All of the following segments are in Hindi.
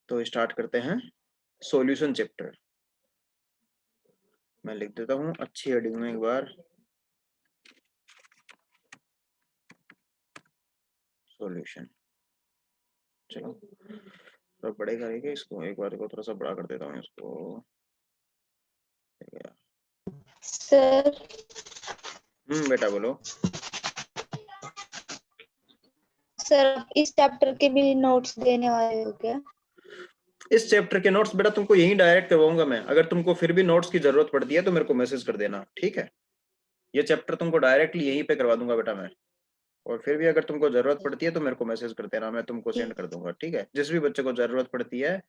तो स्टार्ट करते हैं सॉल्यूशन चैप्टर। मैं लिख देता हूँ अच्छी हेडिंग में एक बार, सॉल्यूशन। चलो थोड़ा बड़े करेंगे इसको, एक बार को थोड़ा सा बड़ा कर देता हूँ इसको। सर बेटा बोलो। सर इस चैप्टर के भी नोट्स देने वाले हो क्या? इस चैप्टर के नोट्स बेटा तुमको यहीं डायरेक्ट करवाऊंगा मैं। अगर तुमको फिर भी नोट्स की जरूरत पड़ती है तो मेरे को मैसेज कर देना, ठीक है। ये चैप्टर तुमको डायरेक्टली यहीं पे करवा दूंगा बेटा मैं। और फिर भी अगर तुमको जरूरत पड़ती है तो मेरे को मैसेज कर देना, मैं तुमको सेंड कर दूंगा, ठीक है। जिस भी बच्चे को जरूरत पड़ती है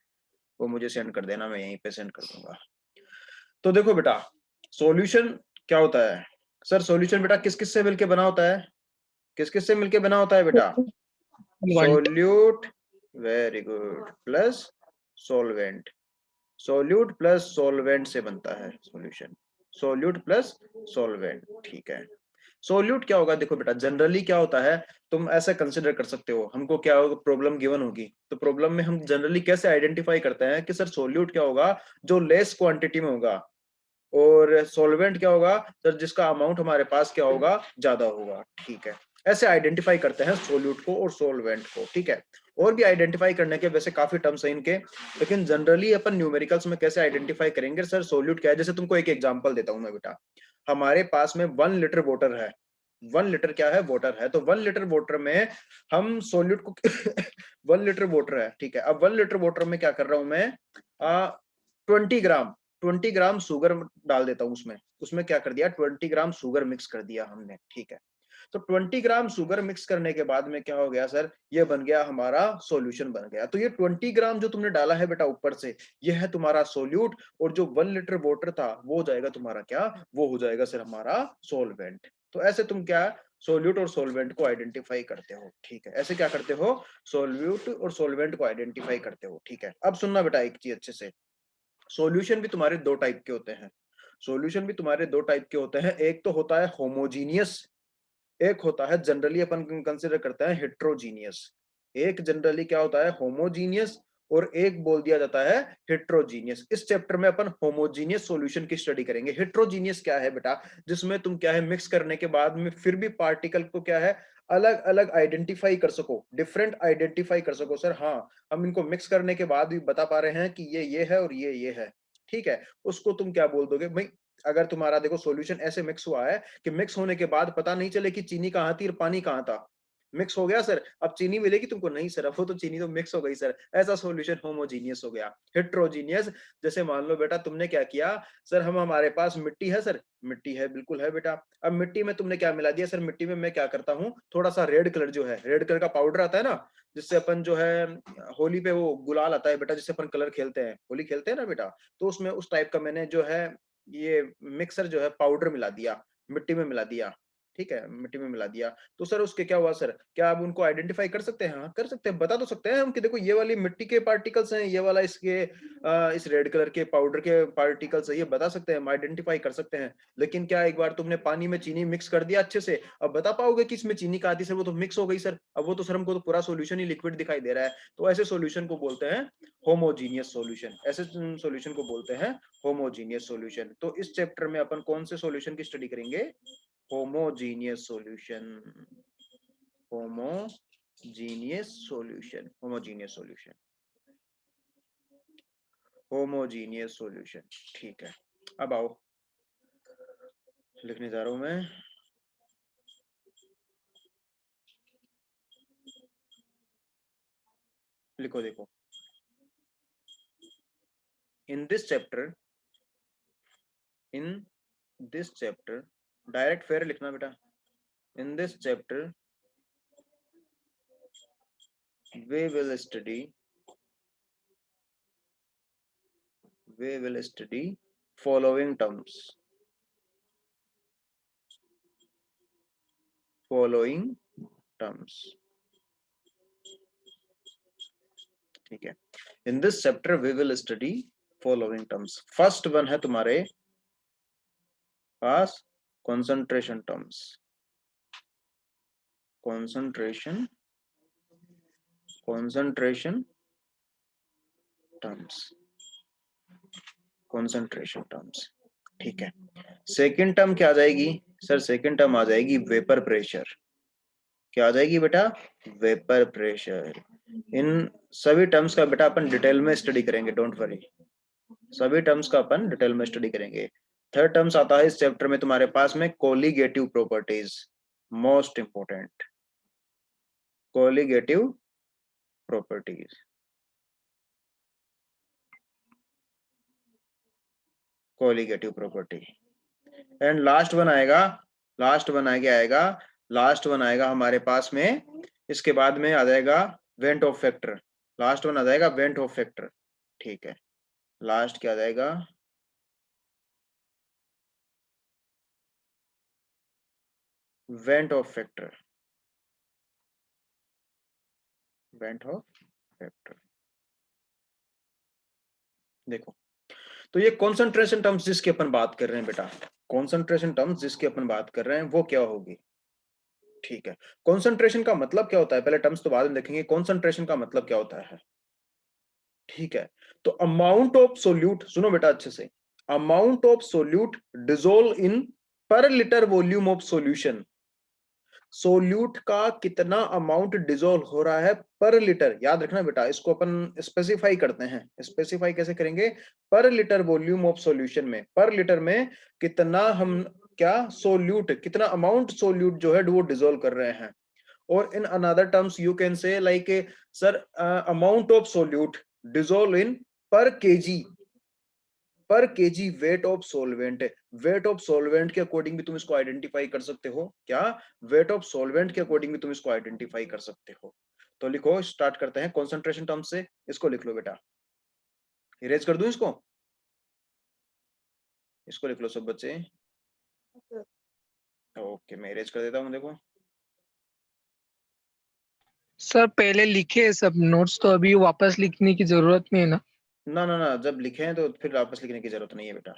वो मुझे सेंड कर देना, मैं यहीं पे सेंड कर दूंगा। तो देखो बेटा, सॉल्यूशन क्या होता है। सर सॉल्यूशन बेटा किस किस से मिलके बना होता है, किस किस से मिलके बना होता है बेटा? Solute, very good, plus solvent. Solute plus solvent से बनता है सॉल्यूशन। सोल्यूट प्लस सॉल्वेंट, ठीक है। सोल्यूट क्या होगा, देखो बेटा जनरली क्या होता है, तुम ऐसे कंसिडर कर सकते हो, हमको क्या होगा, प्रॉब्लम गिवन होगी तो प्रॉब्लम में हम जनरली कैसे आइडेंटिफाई करते हैं कि सर सोल्यूट क्या होगा, जो लेस क्वांटिटी में होगा, और सॉल्वेंट क्या होगा सर, जिसका अमाउंट हमारे पास क्या होगा, ज्यादा होगा, ठीक है। ऐसे आइडेंटिफाई करते हैं सोल्यूट को और सॉल्वेंट को, ठीक है। और भी आइडेंटिफाई करने के वैसे काफी टर्म्स हैं इनके, लेकिन जनरली अपन न्यूमेरिकल्स में कैसे आइडेंटिफाई करेंगे सर सोल्यूट क्या है। जैसे तुमको एक एग्जांपल देता हूं मैं बेटा, हमारे पास में 1 लीटर वाटर है, 1 लीटर क्या है, वाटर है। तो 1 लीटर वाटर में हम सोल्यूट को 1 लीटर वाटर है, ठीक है। अब 1 लीटर वाटर में क्या कर रहा हूं मैं, 20 ग्राम, 20 ग्राम शुगर डाल देता हूं उसमें। उसमें क्या कर दिया, 20 ग्राम शुगर मिक्स कर दिया हमने, ठीक है। तो 20 ग्राम शुगर मिक्स करने के बाद में क्या हो गया सर, ये बन गया हमारा सॉल्यूशन बन गया। तो ये 20 ग्राम जो तुमने डाला है बेटा ऊपर से, ये है तुम्हारा सोल्यूट, और जो 1 लीटर वाटर था वो हो जाएगा तुम्हारा क्या, वो हो जाएगा सर हमारा सोलवेंट। तो ऐसे तुम क्या सोल्यूट और सोलवेंट को आइडेंटिफाई करते हो, ठीक है। ऐसे क्या करते हो, सोल्यूट और सोलवेंट को आइडेंटिफाई करते हो, ठीक है। अब सुनना बेटा एक चीज अच्छे से, सॉल्यूशन भी तुम्हारे दो टाइप के होते हैं। सॉल्यूशन भी तुम्हारे दो टाइप के होते हैं, एक तो होता है होमोजीनियस, एक होता है जनरली अपन कंसिडर करते हैं हेट्रोजीनियस। एक जनरली क्या होता है, होमोजीनियस, और एक बोल दिया जाता है हेट्रोजीनियस। इस चैप्टर में अपन होमोजीनियस सॉल्यूशन की स्टडी करेंगे। हेट्रोजीनियस क्या है बेटा, जिसमें तुम क्या है मिक्स करने के बाद में फिर भी पार्टिकल को क्या है अलग अलग आइडेंटिफाई कर सको, डिफरेंट आइडेंटिफाई कर सको। सर हाँ, हम इनको मिक्स करने के बाद भी बता पा रहे हैं कि ये है और ये है, ठीक है। उसको तुम क्या बोल दोगे भाई, अगर तुम्हारा देखो सॉल्यूशन ऐसे मिक्स हुआ है कि मिक्स होने के बाद पता नहीं चले कि चीनी कहाँ थी और पानी कहाँ था, मिक्स हो गया सर, अब चीनी मिलेगी तुमको, नहीं सर अब वो तो चीनी तो मिक्स हो गई सर, ऐसा सॉल्यूशन होमोजीनियस हो गया। हेट्रोजीनियस, जैसे मान लो बेटा तुमने क्या किया, सर हम हमारे पास मिट्टी है सर, मिट्टी है बिल्कुल है बेटा। अब मिट्टी में तुमने क्या मिला दिया सर, मिट्टी में मैं क्या करता हूँ, थोड़ा सा रेड कलर जो है, रेड कलर का पाउडर आता है ना, जिससे अपन जो है होली पे वो गुलाल आता है बेटा, जिससे अपन कलर खेलते हैं, होली खेलते हैं ना बेटा, तो उसमें उस टाइप का मैंने जो है ये मिक्सर जो है पाउडर मिला दिया, मिट्टी में मिला दिया, ठीक है, मिट्टी में मिला दिया। तो सर उसके क्या हुआ सर, क्या आप उनको आइडेंटिफाई कर सकते हैं? हाँ कर सकते हैं, बता तो सकते हैं हम कि देखो ये वाली मिट्टी के पार्टिकल्स हैं, ये वाला इसके इस रेड कलर के पाउडर के पार्टिकल्स है, ये बता सकते हैं, हम आइडेंटिफाई कर सकते हैं। लेकिन क्या एक बार तुमने पानी में चीनी मिक्स कर दिया अच्छे से, अब बता पाओगे कि इसमें चीनी कहाँ थी सर, वो तो मिक्स हो गई सर, अब वो तो सर हमको तो पूरा सोल्यूशन ही लिक्विड दिखाई दे रहा है। तो ऐसे सोल्यूशन को बोलते हैं होमोजीनियस सॉल्यूशन, ऐसे सॉल्यूशन को बोलते हैं होमोजीनियस सॉल्यूशन। तो इस चैप्टर में अपन कौन से सॉल्यूशन की स्टडी करेंगे, homogeneous solution, homogeneous solution, homogeneous solution, homogeneous solution, ठीक है। अब आओ लिखने जा रहा हूं मैं, लिखो देखो, इन this chapter, in this chapter, direct fair लिखना बेटा, इन this chapter we will study, we will study following terms, following terms, ठीक है। In this chapter we will study following terms. First one है तुम्हारे पास concentration terms, concentration, concentration terms, concentration terms, ठीक है। सेकंड टर्म क्या आ जाएगी सर? सेकंड टर्म आ जाएगी वेपर प्रेशर। क्या आ जाएगी बेटा? Vapour pressure. इन सभी टर्म्स का बेटा अपन डिटेल में स्टडी करेंगे, डोंट वरी, सभी टर्म्स का अपन डिटेल में स्टडी करेंगे। थर्ड टर्म्स आता है इस चैप्टर में तुम्हारे पास में colligative properties, most important, colligative properties, colligative property. And last one आएगा, लास्ट वन आएगा, लास्ट वन आएगा हमारे पास में, इसके बाद में आ जाएगा van't Hoff factor, last one आ जाएगा वेंट ऑफ फैक्टर, ठीक है। लास्ट क्या आ जाएगा? Van't Hoff factor, went Hoff factor. देखो, तो ये कॉन्सेंट्रेशन टर्म्स जिसकी अपन बात कर रहे हैं बेटा, कॉन्सेंट्रेशन टर्म्स जिसकी अपन बात कर रहे हैं वो क्या होगी, ठीक है। कॉन्सेंट्रेशन का मतलब क्या होता है, पहले टर्म्स तो बाद में देखेंगे, कॉन्सेंट्रेशन का मतलब क्या होता है, ठीक है। तो अमाउंट ऑफ सोल्यूट, सुनो बेटा अच्छे से, amount of solute dissolve in per litre volume of solution, solute का कितना अमाउंट डिसोल्व हो रहा है पर लिटर, याद रखना बेटा, इसको अपन स्पेसिफाई करते हैं। स्पेसिफाई कैसे करेंगे? Per litre volume of solution में, पर लिटर में कितना हम क्या सोल्यूट, कितना अमाउंट सोल्यूट जो है वो डिसोल्व कर रहे हैं। और in another terms you can say like sir amount of solute dissolve in per kg, per kg weight of solvent. Weight of solvent के अकॉर्डिंग भी तुम इसको आइडेंटिफाई कर सकते हो, क्या? वेट ऑफ सोलवेंट के अकॉर्डिंग भी तुम इसको आइडेंटिफाई कर सकते हो। तो लिखो, स्टार्ट करते हैं कॉन्सेंट्रेशन टर्म से, इसको लिख लो बेटा, इरेज कर दूं इसको, इसको लिख लो सब बच्चे। ओके, मैं इरेज कर देता हूं, देखो। सर पहले लिखे हैं सब नोट्स, तो अभी वापस लिखने की जरूरत नहीं है ना? ना ना ना, जब लिखे हैं तो फिर वापस लिखने की जरूरत नहीं है बेटा,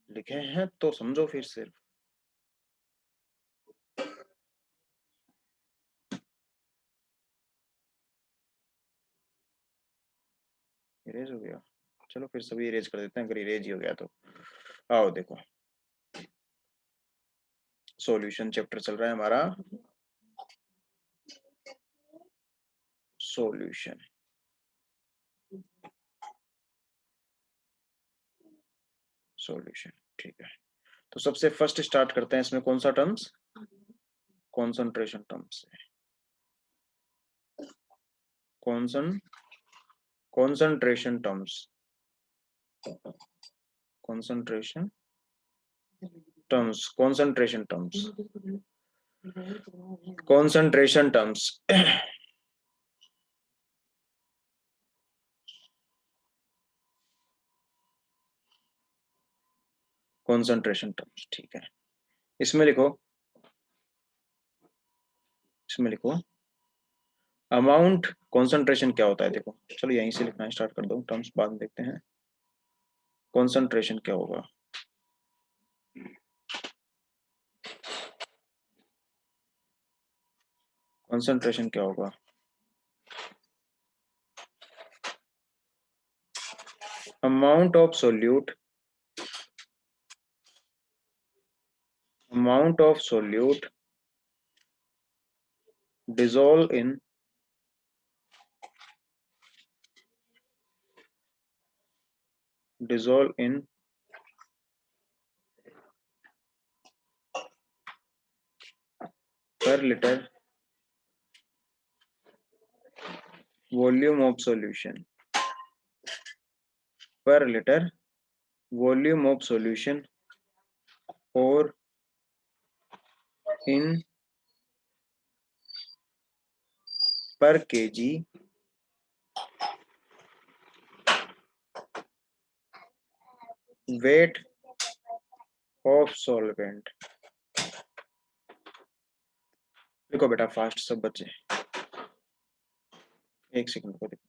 लिखे हैं तो समझो फिर सिर्फ। इरेज हो गया, चलो फिर सभी इरेज कर देते हैं, अगर इरेज ही हो गया तो। आओ देखो, सॉल्यूशन चैप्टर चल रहा है हमारा, सॉल्यूशन, सॉल्यूशन, ठीक है। तो सबसे फर्स्ट स्टार्ट करते हैं इसमें कौन सा टर्म्स? कॉन्सेंट्रेशन टर्म्स से। Concentration terms, concentration terms, concentration terms, concentration terms. Concentration terms, ठीक है। इसमें लिखो, इसमें लिखो अमाउंट, कॉन्सेंट्रेशन क्या होता है, देखो चलो यहीं से लिखना स्टार्ट कर दो, टर्म्स बाद में देखते हैं। कॉन्सेंट्रेशन क्या होगा? कॉन्सेंट्रेशन क्या होगा? Amount of solute, amount of solute dissolve in per liter volume of solution, per liter volume of solution or in per kg weight of solvent। देखो बेटा फास्ट सब बच्चे, एक सेकंड को देखो।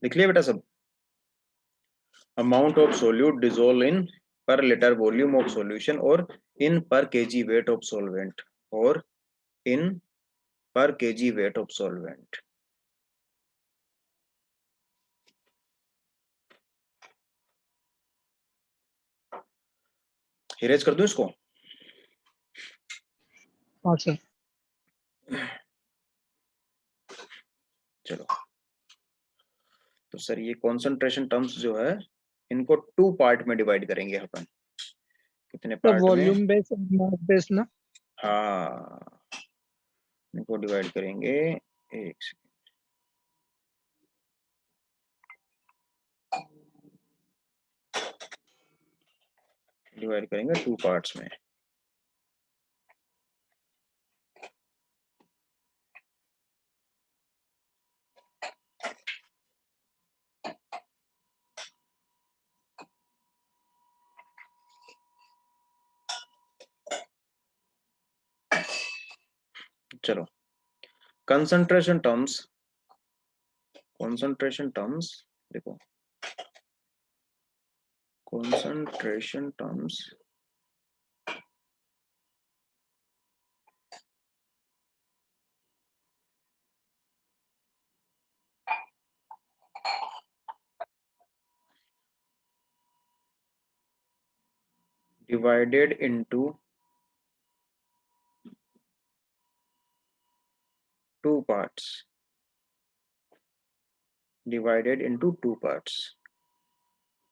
लिख लिया बेटा सब? Amount of solute dissolve in पर लीटर वॉल्यूम ऑफ सॉल्यूशन और इन per kg weight of solvent और इन per kg weight of solvent. Erase कर दूं इसको? हाँ सर। चलो, तो सर ये कॉन्सेंट्रेशन टर्म्स जो है इनको 2 पार्ट में डिवाइड करेंगे अपन। कितने तो पार्ट में? वॉल्यूम बेस और मास बेस ना? हाँ, इनको डिवाइड करेंगे। एक डिवाइड करेंगे 2 पार्ट्स में। चलो, कंसंट्रेशन टर्म्स देखो, concentration terms divided into 2 parts, divided into 2 parts।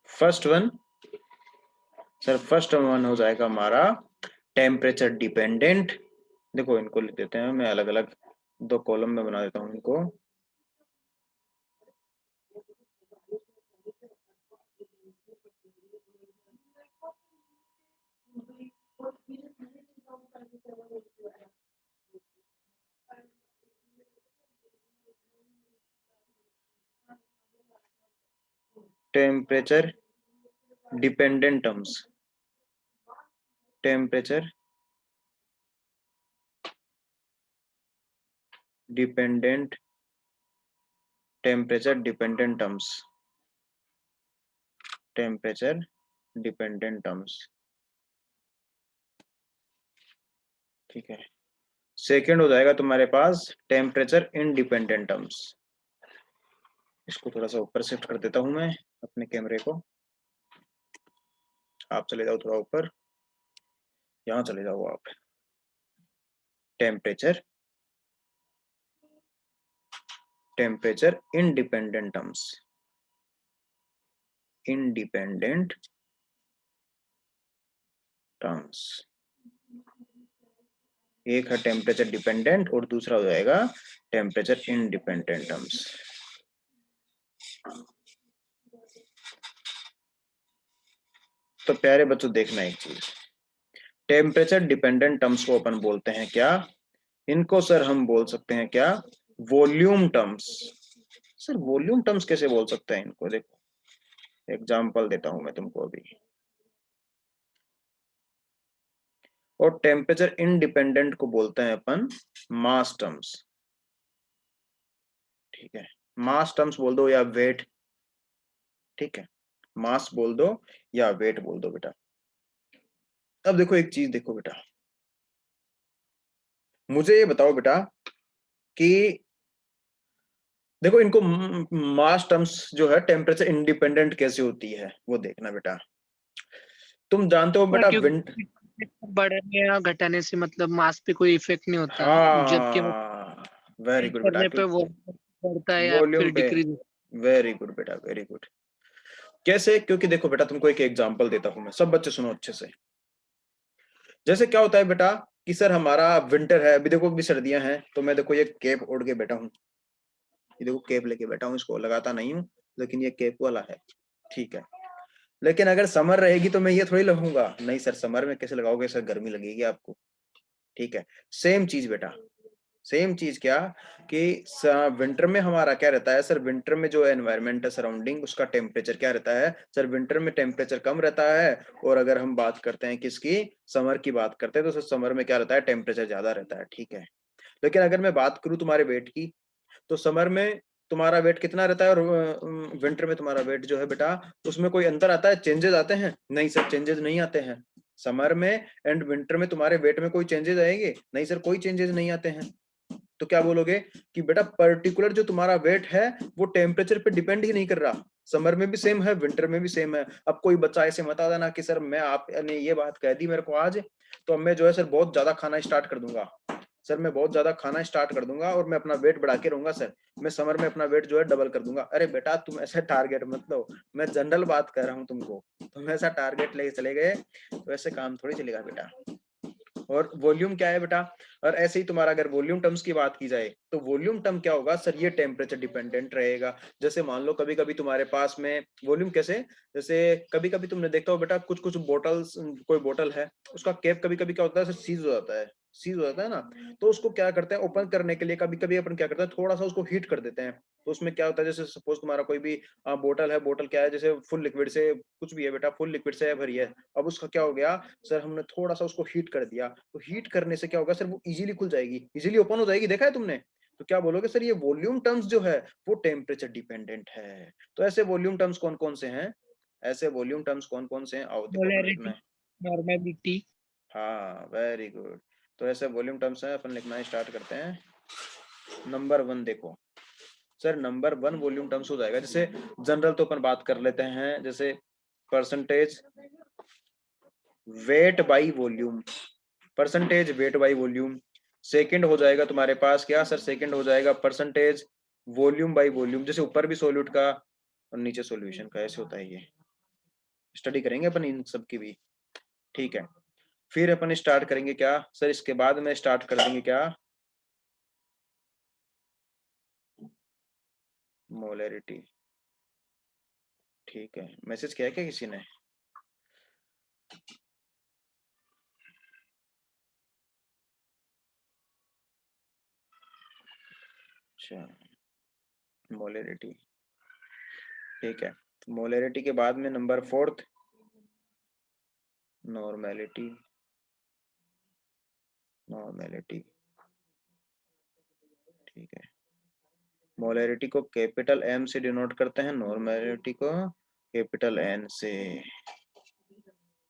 First one हो जाएगा हमारा टेम्परेचर डिपेंडेंट। देखो इनको लिख देते हैं, मैं अलग अलग 2 कॉलम में बना देता हूं इनको। Temperature dependent terms, temperature dependent, temperature dependent terms, temperature dependent terms. ठीक है। सेकंड हो जाएगा तुम्हारे पास टेम्परेचर इंडिपेंडेंट टर्म्स। इसको थोड़ा सा ऊपर शिफ्ट कर देता हूं मैं अपने कैमरे को। आप चले जाओ थोड़ा ऊपर, यहाँ चले जाओ आप। Temperature independent terms, independent terms. एक है टेम्परेचर डिपेंडेंट और दूसरा हो जाएगा टेम्परेचर इंडिपेंडेंट टर्म्स। तो प्यारे बच्चों देखना एक चीज, टेम्परेचर डिपेंडेंट टर्म्स को अपन बोलते हैं क्या? इनको सर हम बोल सकते हैं क्या? Volume terms. Sir volume terms कैसे बोल सकते हैं इनको? देखो एग्जांपल देता हूं मैं तुमको अभी। और टेम्परेचर इंडिपेंडेंट को बोलते हैं अपन मास टर्म्स। ठीक है, मास टर्म्स बोल दो या वेट। ठीक है, मास बोल दो या वेट बोल दो बेटा। अब देखो एक चीज देखो बेटा, मुझे ये बताओ बेटा कि देखो इनको मास टर्म्स जो है टेम्परेचर इंडिपेंडेंट कैसे होती है वो देखना बेटा। तुम जानते हो बेटा विंट, बढ़ने या घटाने से मतलब मास पे कोई इफेक्ट नहीं होता, जबकि हाँ वेरी गुड बेटा, करने पे वो बढ़ता है या वॉल्यूम फिर पे। डिक्रीज। वेरी गुड बेटा, वेरी गुड। कैसे? क्योंकि देखो बेटा तुमको एक एग्जांपल देता हूं मैं, सब बच्चे सुनो अच्छे से। जैसे क्या होता है बेटा कि सर हमारा विंटर है, अभी देखो अभी सर्दियां हैं, तो मैं देखो ये कैप ओढ़ के बैठा हूँ, ये देखो कैप लेके बैठा हूँ, इसको लगाता नहीं हूँ लेकिन ये कैप वाला है। ठीक है, लेकिन अगर समर रहेगी तो मैं ये थोड़ी लगाऊंगा, नहीं सर समर में कैसे लगाओगे सर, गर्मी लगेगी आपको। ठीक है, सेम चीज बेटा, सेम चीज क्या कि विंटर में हमारा क्या रहता है सर, विंटर में जो एनवायरनमेंट है सराउंडिंग उसका टेम्परेचर क्या रहता है सर, विंटर में टेम्परेचर कम रहता है। और अगर हम बात करते हैं किसकी, समर की बात करते हैं, तो सर समर में क्या रहता है, टेम्परेचर ज्यादा रहता है। ठीक है, लेकिन अगर मैं बात करूं तुम्हारे वेट की, तो समर में तुम्हारा वेट कितना रहता है और विंटर में तुम्हारा वेट जो है बेटा उसमें कोई अंतर आता है, चेंजेस आते हैं? नहीं सर, चेंजेस नहीं आते हैं। समर में एंड विंटर में तुम्हारे वेट में कोई चेंजेस आएंगे? नहीं सर, कोई चेंजेस नहीं आते हैं। तो क्या बोलोगे कि बेटा पर्टिकुलर जो तुम्हारा वेट है वो टेम्परेचर पे डिपेंड ही नहीं कर रहा, समर में भी सेम है विंटर में भी सेम है। अब कोई बच्चा ऐसे मत आ देना कि सर मैं आपने ये बात कह दी मेरे को आज, तो अब मैं जो है सर बहुत ज्यादा खाना स्टार्ट कर दूंगा, सर मैं बहुत ज्यादा खाना स्टार्ट कर दूंगा और मैं अपना वेट बढ़ा के रहूंगा, सर मैं समर में अपना वेट जो है डबल कर दूंगा। अरे बेटा तुम ऐसा टारगेट मत लो, मैं जनरल बात कर रहा हूँ तुमको, तुम ऐसा टारगेट लेके चले गए तो ऐसे काम थोड़ी चलेगा बेटा। और वॉल्यूम क्या है बेटा, और ऐसे ही तुम्हारा अगर वॉल्यूम टर्म्स की बात की जाए तो वॉल्यूम टर्म क्या होगा सर, ये टेम्परेचर डिपेंडेंट रहेगा। जैसे मान लो कभी कभी तुम्हारे पास में वॉल्यूम कैसे, जैसे कभी कभी तुमने देखा हो बेटा कुछ कुछ बोटल्स, कोई बोतल है उसका कैप कभी कभी क्या होता है सर, सीज हो जाता है, सीज हो जाता है ना, तो उसको क्या करते हैं ओपन करने के लिए कभी कभी अपन क्या करते हैं थोड़ा सा उसको हीट कर देते हैं। तो उसमें क्या होता है, जैसे सपोज तुम्हारा कोई भी बोतल है, बोतल क्या है जैसे फुल लिक्विड से, कुछ भी है बेटा फुल लिक्विड से भरी है, अब उसका क्या हो गया सर, हमने थोड़ा सा उसको हीट कर दिया, तो हीट करने से क्या होगा सर, वो इजीली खुल जाएगी, इजीली ओपन हो जाएगी, देखा है तुमने? तो क्या बोलोगे सर, ये वॉल्यूम टर्म्स जो है वो टेम्परेचर डिपेंडेंट है। तो ऐसे वॉल्यूम टर्म्स कौन कौन से हैं, ऐसे वॉल्यूम टर्म्स कौन कौन से हैं, आओ देखो अपन लिखना मोलैरिटी, है। नॉर्मेलिटी। हाँ वेरी गुड। तो ऐसे वॉल्यूम टर्म्स हैं, अपन लिखना स्टार्ट करते हैं। नंबर 1 देखो सर, नंबर 1 वॉल्यूम टर्म्स हो जाएगा, जैसे जनरल तो अपन बात कर लेते हैं, जैसे percentage weight by volume, percentage weight by volume. Second हो जाएगा तुम्हारे पास क्या सर, सेकंड हो जाएगा परसेंटेज वॉल्यूम बाई वॉल्यूम, जैसे ऊपर भी सॉल्यूट का और नीचे सॉल्यूशन का, ऐसे होता है, ये स्टडी करेंगे अपन इन सब की भी, ठीक है। फिर अपन स्टार्ट करेंगे क्या सर, इसके बाद में स्टार्ट कर देंगे क्या, मोलैरिटी, ठीक है। मैसेज किया है क्या किसी ने? अच्छा, मोलैरिटी, ठीक है। मोलैरिटी के बाद में नंबर 4 नॉर्मेलिटी, नॉर्मेलिटी, ठीक है। मोलैरिटी को कैपिटल एम से डिनोट करते हैं, नॉर्मेलिटी को कैपिटल एन से।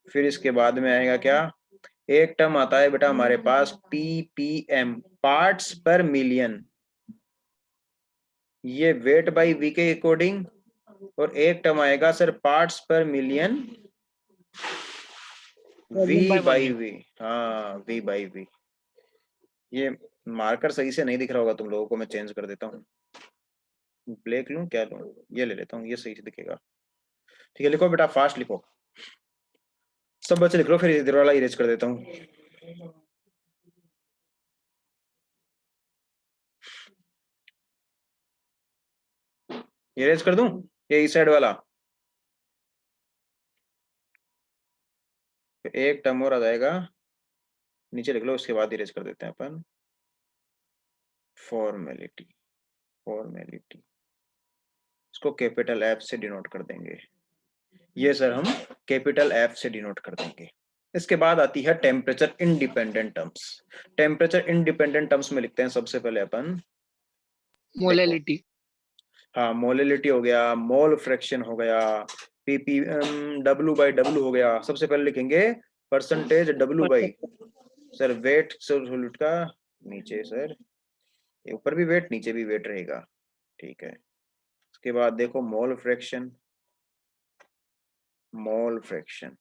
फिर इसके बाद में आएगा क्या, एक टर्म आता है बेटा हमारे पास पीपीएम, पार्ट्स पर मिलियन, ये वेट बाई वी के अकॉर्डिंग, और एक टर्म आएगा sir parts per million volume V by by volume. V, हाँ वी बाई वी। ये मार्कर सही से नहीं दिख रहा होगा तुम लोगों को, मैं चेंज कर देता हूँ, ब्लैक लूं क्या लूं, ये ले लेता हूँ, ये सही से दिखेगा। ठीक है, लिखो बेटा फास्ट लिखो, सब बच्चे लिख लो, फिर इधर वाला इरेज कर देता हूँ। इरेज कर दूं ये इस साइड वाला, फिर एक टर्म और आ जाएगा, नीचे लिख लो, उसके बाद इरेज कर देते हैं अपन। फॉर्मेलिटी, फॉर्मेलिटी, इसको कैपिटल एफ से डिनोट कर देंगे, ये सर हम कैपिटल एफ से डिनोट कर देंगे। इसके बाद आती है temperature independent terms. Temperature independent terms में लिखते हैं सबसे पहले अपन, देखो मोलैलिटी। हाँ मोलिलिटी हो गया, मोल फ्रैक्शन हो गया, पीपी डब्ल्यू बाई डब्ल्यू हो गया। सबसे पहले लिखेंगे percentage W by, sir weight solute का, नीचे सर ऊपर भी वेट नीचे भी वेट रहेगा, ठीक है। उसके बाद देखो मोल फ्रैक्शन, मोल फ्रैक्शन,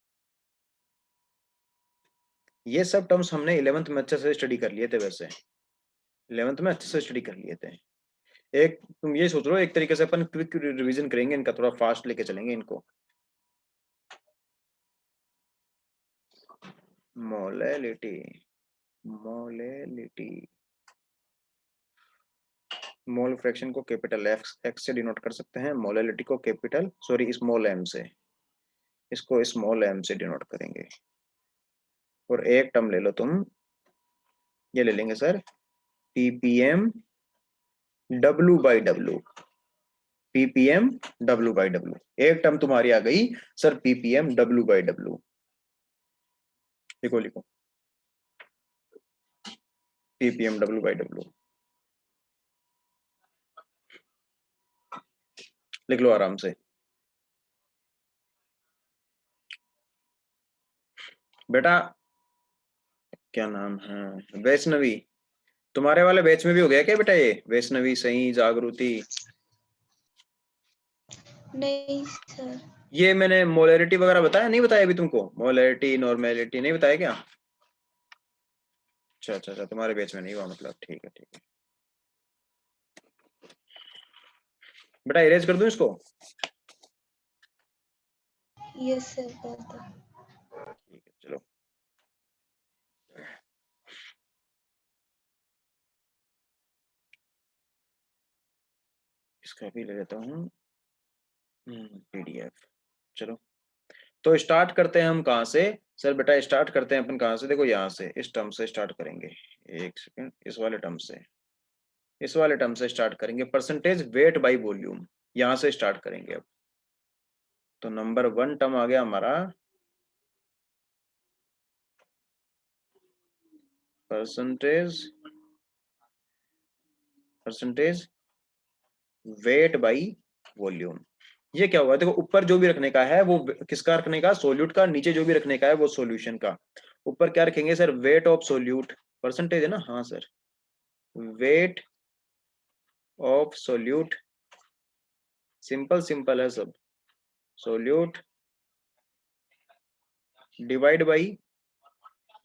ये सब टर्म्स हमने 11th में अच्छे से स्टडी कर लिए थे, वैसे 11th में अच्छे से स्टडी कर लिए थे। एक तुम ये सोच लो, एक तरीके से अपन क्विक रिवीजन करेंगे इनका, थोड़ा फास्ट लेके चलेंगे इनको। मोलैलिटी, मोलैलिटी, मोल फ्रैक्शन को कैपिटल एफ एक्स से डिनोट कर सकते हैं, मोलैलिटी को कैपिटल सॉरी स्मॉल एम से, इसको स्मॉल एम से डिनोट करेंगे। और एक टर्म ले लो तुम, ये ले लेंगे sir ppm W by W, ppm W by W, एक टर्म तुम्हारी आ गई sir ppm W by W. लिखो लिखो पीपीएम डब्ल्यू बाई डब्ल्यू। लिख लो आराम से। बेटा क्या नाम है, वैष्णवी, तुम्हारे वाले बैच में भी हो गया क्या बेटा ये वैष्णवी, सही, जागृति? नहीं सर। ये मैंने मोलैरिटी वगैरह बताया नहीं, बताया अभी तुमको? मोलैरिटी नॉर्मेलिटी नहीं बताया क्या? अच्छा अच्छा अच्छा, तुम्हारे बैच में नहीं हुआ मतलब, ठीक है ठीक है बेटा। इरेज कर दूं इसको? यस सर कर दो। ठीक है चलो। इसका भी ले लेता हूँ पीडीएफ। चलो, तो स्टार्ट करते हैं हम कहाँ से? सर बेटा स्टार्ट करते हैं अपन कहाँ से, देखो यहाँ से, इस टर्म से स्टार्ट करेंगे। एक सेकंड, इस वाले टर्म से, इस वाले टर्म से स्टार्ट करेंगे। परसेंटेज वेट बाय वॉल्यूम, यहाँ से स्टार्ट करेंगे अब। तो नंबर 1 टर्म आ गया हमारा, percentage, percentage weight by volume. ये क्या हुआ, देखो ऊपर जो भी रखने का है वो किसका रखने का, सोल्यूट का, नीचे जो भी रखने का है वो सॉल्यूशन का। ऊपर क्या रखेंगे sir, weight of solute, percentage है ना, हाँ sir, weight of solute, simple simple है सब, सोल्यूट डिवाइड बाई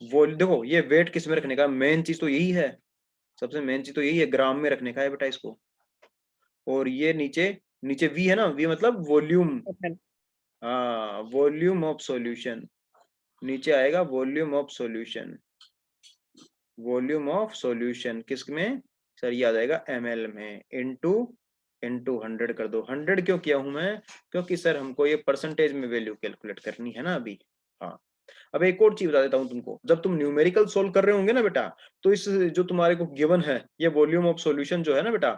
वॉल्यूम। देखो ये वेट किस में रखने का, मेन चीज तो यही है, सबसे मेन चीज तो यही है, ग्राम में रखने का है बेटा इसको। और ये नीचे, नीचे वी है ना, वी मतलब वॉल्यूम, हाँ वॉल्यूम ऑफ सॉल्यूशन, नीचे आएगा volume of solution, volume of solution किस में सर, ये आ जाएगा ml में, इनटू इनटू 100 कर दो। 100 क्यों किया हूं मैं, क्योंकि सर हमको ये परसेंटेज में वैल्यू कैलकुलेट करनी है ना अभी। हाँ, अब एक और चीज बता देता हूं तुमको, जब तुम न्यूमेरिकल सोल्व कर रहे होंगे ना बेटा, तो इस जो तुम्हारे को गिवन है ये वॉल्यूम ऑफ सॉल्यूशन जो है ना बेटा,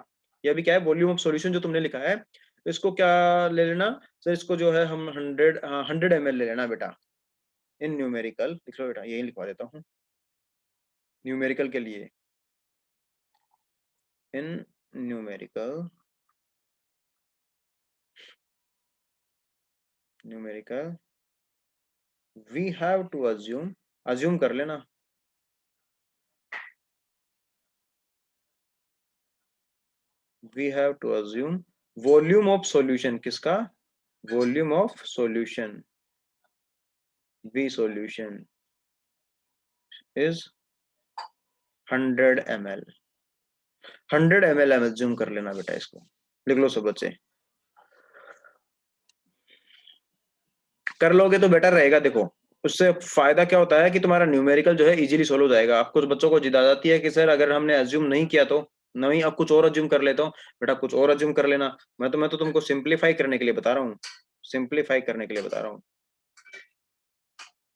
ये अभी क्या है, वॉल्यूम ऑफ सॉल्यूशन जो तुमने लिखा है, इसको क्या ले लेना सर, इसको जो है हम 100 ml ले लेना बेटा। इन न्यूमेरिकल लिख लो बेटा, यही लिखवा देता हूँ न्यूमेरिकल के लिए। In numerical, numerical we have to assume, assume कर लेना, we have to assume volume of solution किसका, volume of solution, we solution is 100 ml, 100 ml assume कर लेना बेटा इसको। लिख लो सब बच्चे, कर लोगे तो बेटर रहेगा। देखो उससे फायदा क्या होता है कि तुम्हारा न्यूमेरिकल जो है इजीली सोल्व हो जाएगा। अब कुछ बच्चों को जिद आ जाती है कि सर अगर हमने अज्यूम नहीं किया तो, नहीं अब कुछ और अज्यूम कर लेता हूँ। बेटा कुछ और अज्यूम कर लेना, मैं तो तुमको सिंप्लीफाई करने के लिए बता रहा हूँ, सिंप्लीफाई करने के लिए बता रहा हूँ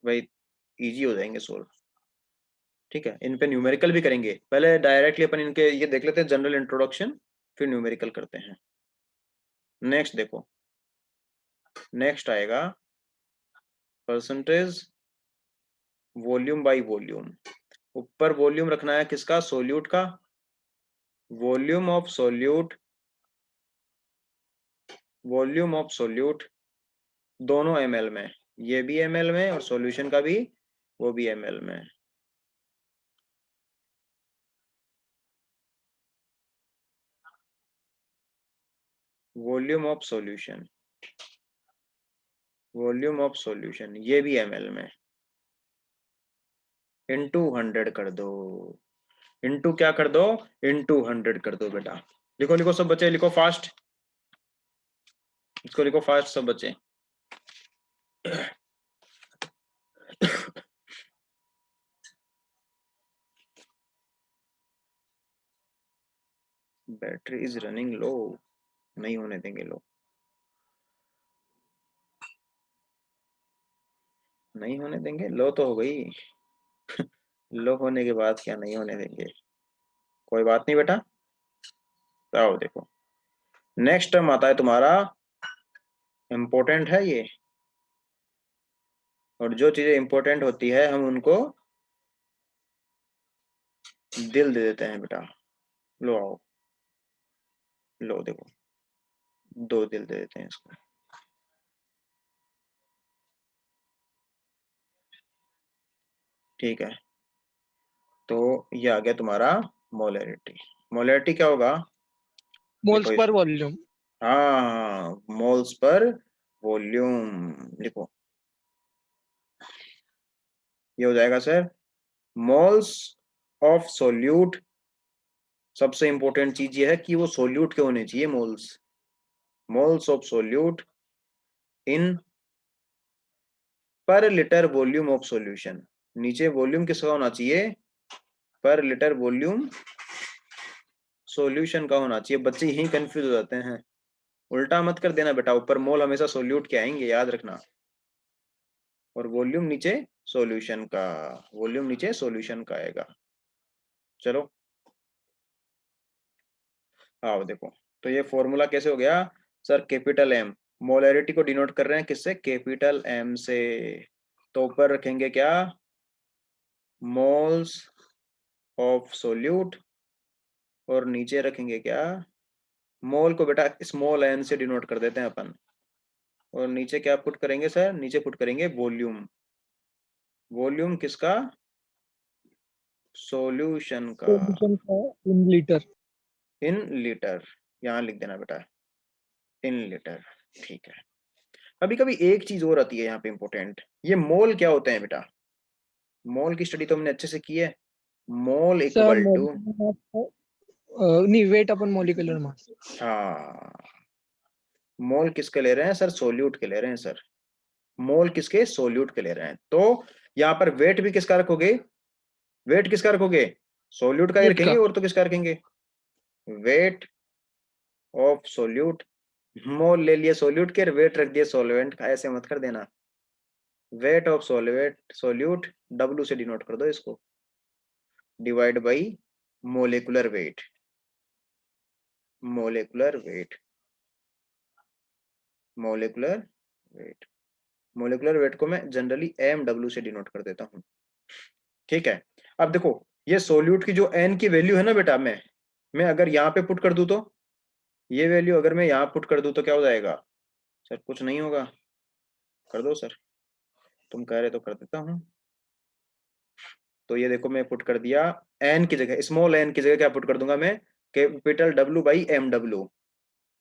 भाई, इजी हो जाएंगे सोल्व। ठीक है, इन पे न्यूमेरिकल भी करेंगे, पहले डायरेक्टली अपन इनके ये देख लेते हैं जनरल इंट्रोडक्शन, फिर न्यूमेरिकल करते हैं। नेक्स्ट देखो, नेक्स्ट आएगा परसेंटेज वॉल्यूम बाय वॉल्यूम। ऊपर वॉल्यूम रखना है किसका, सोल्यूट का, volume of solute, volume of solute दोनों ml में, ये भी ml में और सॉल्यूशन का भी वो भी ml में। Volume of solution, volume of solution ये भी ml में, इनटू 100 कर दो, इनटू क्या कर दो, इनटू 100 कर दो बेटा। लिखो लिखो सब बच्चे, लिखो फास्ट, इसको लिखो फास्ट सब बच्चे। बैटरी इज रनिंग लो, नहीं होने देंगे लो, नहीं होने देंगे, लो तो हो गई। लो होने के बाद क्या नहीं होने देंगे, कोई बात नहीं बेटा। आओ देखो, नेक्स्ट टर्म आता है तुम्हारा, इम्पोर्टेंट है ये, और जो चीजें इंपॉर्टेंट होती है हम उनको दिल दे देते हैं बेटा। लो आओ, लो देखो, 2 दिल दे देते हैं इसको। ठीक है, तो ये आ गया तुम्हारा मोलैरिटी। मोलैरिटी क्या होगा? मोल्स लिखो पर इसको। वॉल्यूम। हाँ, मोल्स पर वॉल्यूम लिखो। ये हो जाएगा सर मोल्स ऑफ सोल्यूट। सबसे इंपॉर्टेंट चीज ये है कि वो सोल्यूट के होने चाहिए moles. Moles of solute in per litre volume of solution. नीचे वॉल्यूम किसका होना चाहिए? पर लिटर वॉल्यूम सॉल्यूशन का होना चाहिए। बच्चे यही कंफ्यूज हो जाते हैं। उल्टा मत कर देना बेटा, ऊपर मोल हमेशा सोल्यूट के आएंगे, याद रखना। और वॉल्यूम नीचे सॉल्यूशन का, वॉल्यूम नीचे सॉल्यूशन का आएगा। चलो आओ देखो, तो ये फॉर्मूला कैसे हो गया सर? कैपिटल एम, मोलैरिटी को डिनोट कर रहे हैं किससे? कैपिटल एम से। तो ऊपर रखेंगे क्या? मोल्स ऑफ सोल्यूट, और नीचे रखेंगे क्या? मोल को बेटा स्मॉल एन से डिनोट कर देते हैं अपन। और नीचे क्या पुट करेंगे सर? नीचे पुट करेंगे वॉल्यूम। वॉल्यूम किसका? सॉल्यूशन का, सॉल्यूशन का इन लीटर। In litre. यहाँ लिख देना बेटा, इन लीटर। ठीक है। कभी कभी एक चीज और आती है यहाँ पे इंपॉर्टेंट, ये मोल क्या होते हैं बेटा? मोल की स्टडी तो हमने अच्छे से की है। Mole sir equal to, molecular mass, नहीं वेट अपन मॉलिक्यूलर मास। हाँ, मोल किसके ले रहे हैं सर? सोल्यूट के ले रहे हैं सर। मोल किसके? सोल्यूट के ले रहे हैं। तो यहाँ पर वेट भी किसका रखोगे? वेट किसका रखोगे? सोल्यूट का ही वेट का। रखेंगे, और तो किसका रखेंगे? Weight of solute. मोल ले लिए सोल्यूट के, वेट रख दिए सॉल्वेंट का, ऐसे मत कर देना। Weight of solvent solute, W से डिनोट कर दो इसको, divide by molecular weight. Molecular weight, molecular weight. Molecular weight को मैं जनरली एम डब्ल्यू से डिनोट कर देता हूँ। ठीक है। अब देखो, ये सोल्यूट की जो एन की वैल्यू है ना बेटा, मैं अगर यहाँ पे पुट कर दूं, तो ये वैल्यू अगर मैं यहाँ पुट कर दूं तो क्या हो जाएगा सर? कुछ नहीं होगा। कर दो सर, तुम कह रहे तो कर देता हूँ। तो ये देखो मैं पुट कर दिया, एन की जगह, स्मॉल एन की जगह क्या पुट कर दूंगा मैं? Capital W by M W.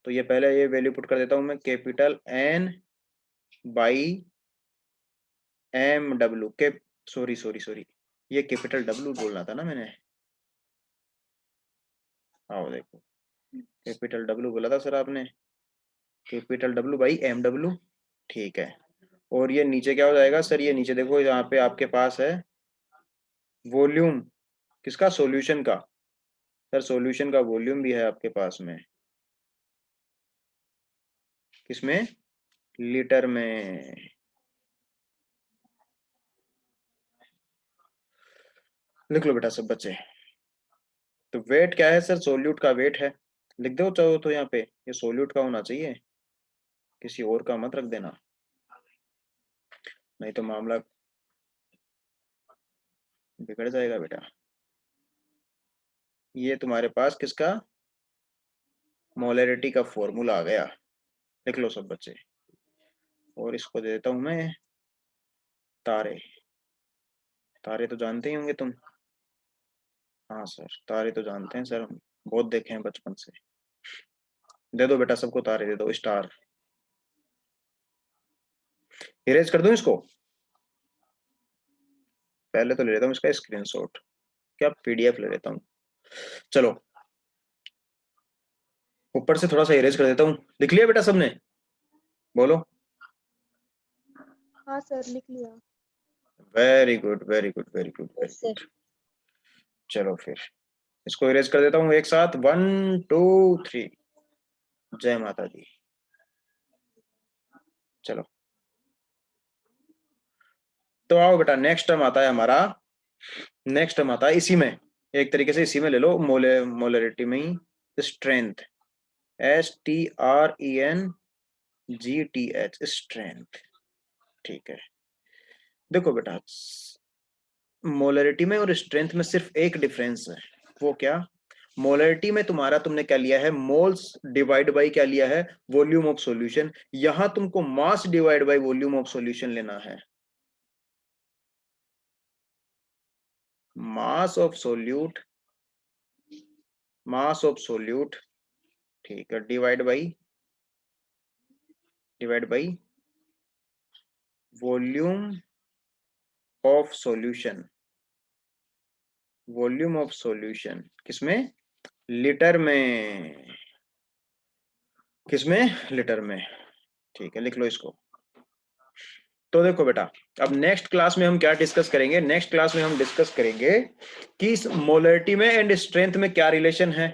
तो ये पहले ये वैल्यू पुट कर देता हूँ मैं, capital N by M W के, सॉरी सॉरी सॉरी, ये कैपिटल डब्ल्यू बोलना था ना मैंने। आओ देखो, कैपिटल डब्ल्यू बोला था सर आपने, capital W by M W. ठीक है। और ये नीचे क्या हो जाएगा सर? ये नीचे देखो, यहाँ पे आपके पास है वॉल्यूम किसका? सॉल्यूशन का। सर सॉल्यूशन का वॉल्यूम भी है आपके पास में, किसमें? लीटर में। लिख लो बेटा सब बच्चे। तो वेट क्या है सर? सोल्यूट का वेट है। लिख दो चाहो तो यहाँ पे, ये सोल्यूट का होना चाहिए, किसी और का मत रख देना, नहीं तो मामला बिगड़ जाएगा बेटा। ये तुम्हारे पास किसका? मोलैरिटी का फॉर्मूला आ गया। लिख लो सब बच्चे। और इसको दे देता हूं मैं तारे। तारे तो जानते ही होंगे तुम। हाँ सर, तारे तो जानते हैं सर, हम बहुत देखे हैं बचपन से। दे दो बेटा सबको तारे, दे दो स्टार। इरेज कर दूं इसको? पहले तो ले लेता हूँ इसका स्क्रीनशॉट, क्या पीडीएफ ले लेता हूँ। चलो ऊपर से थोड़ा सा इरेज कर देता हूँ। लिख लिया बेटा सबने? बोलो। हाँ सर, लिख लिया। Very good very good very good very yes sir. Good. चलो फिर इसको इरेज कर देता हूँ एक साथ, 1 2 3। जय माता दी। चलो तो आओ बेटा, नेक्स्ट टर्म आता है हमारा, नेक्स्ट टर्म आता है इसी में, एक तरीके से इसी में ले लो, मोलैरिटी में ही, स्ट्रेंथ। STRENGTH, strength. ठीक है। देखो बेटा, मोलैरिटी में और स्ट्रेंथ में सिर्फ एक डिफरेंस है। वो क्या? मोलरिटी में तुम्हारा तुमने क्या लिया है, मोल्स डिवाइड बाई क्या लिया है, वॉल्यूम ऑफ सॉल्यूशन। यहां तुमको mass divide by volume of solution लेना है। Mass of solute, mass of solute, ठीक है, divide by volume of solution. Volume of solution किसमें, लीटर में, किसमें, लीटर में। ठीक है, लिख लो इसको। तो देखो बेटा, अब नेक्स्ट क्लास में हम क्या डिस्कस करेंगे, नेक्स्ट क्लास में हम डिस्कस करेंगे कि इस मोलरिटी में एंड स्ट्रेंथ में क्या रिलेशन है,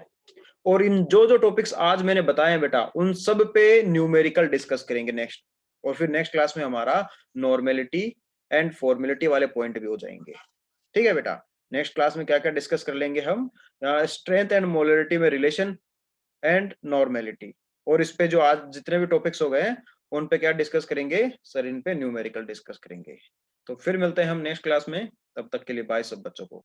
और इन जो जो टॉपिक्स आज मैंने बताए हैं बेटा, उन सब पे न्यूमेरिकल डिस्कस करेंगे नेक्स्ट। और फिर नेक्स्ट क्लास में हमारा नॉर्मेलिटी एंड फॉर्मेलिटी वाले पॉइंट भी हो जाएंगे। ठीक है बेटा, नेक्स्ट क्लास में क्या क्या डिस्कस कर लेंगे हम, स्ट्रेंथ एंड मोलरिटी में रिलेशन एंड नॉर्मेलिटी, और इस पे जो आज जितने भी टॉपिक्स हो गए हैं उन पे क्या डिस्कस करेंगे सर, इन पे न्यूमेरिकल डिस्कस करेंगे। तो फिर मिलते हैं हम नेक्स्ट क्लास में, तब तक के लिए बाय सब बच्चों को।